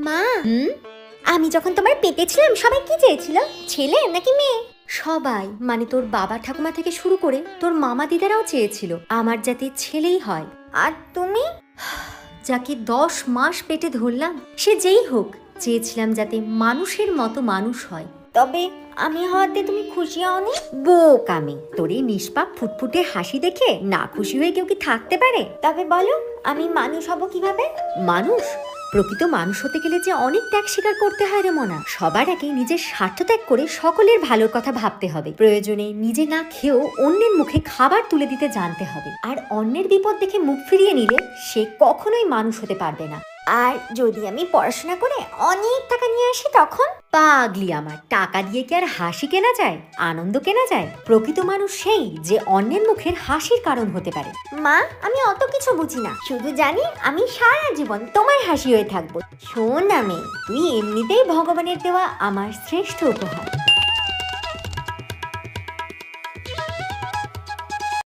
মা, আমি যখন তোমার পেটে ছিলাম সবাই কি চেয়েছিল, ছেলে নাকি মেয়ে? সবাই, মানে তোর বাবা ঠাকুমা থেকে শুরু করে তোর মামা দিদারাও চেয়েছিল আমার যাতে ছেলেই হয়। আর তুমি? যাকে 10 মাস পেটে ধরলাম, সে যেই হোক, চেয়েছিলাম যাতে মানুষের মতো মানুষ হয়। তবে আমি হওয়াতে তুমি খুশি হওনি? বোকামি, তোর এই নিষ্পাপ ফুটফুটে হাসি দেখে না খুশি হয়ে কেউ কি থাকতে পারে? তবে বলো, আমি মানুষ হব কিভাবে? মানুষ, প্রকৃত মানুষ হতে গেলে যে অনেক ত্যাগ স্বীকার করতে হয় রে মনা। সবার আগে নিজের স্বার্থ ত্যাগ করে সকলের ভালোর কথা ভাবতে হবে। প্রয়োজনে নিজে না খেয়েও অন্যের মুখে খাবার তুলে দিতে জানতে হবে। আর অন্যের বিপদ দেখে মুখ ফিরিয়ে নিলে সে কখনোই মানুষ হতে পারবে না। আর যদি আমি পড়াশোনা করে অনেক টাকা নিয়ে আসি তখন? পাগলি আমার, টাকা দিয়ে কি আর হাসি কেনা যায়, আনন্দ কেনা যায়? প্রকৃত মানুষ সেই যে অন্যের মুখের হাসির কারণ হতে পারে। মা, আমি অত কিছু বুঝি না, শুধু জানি আমি সারা জীবন তোমার হাসি হয়ে থাকবো। শোন আমি, তুই এমনিতেই ভগবানের দেওয়া আমার শ্রেষ্ঠ উপহার।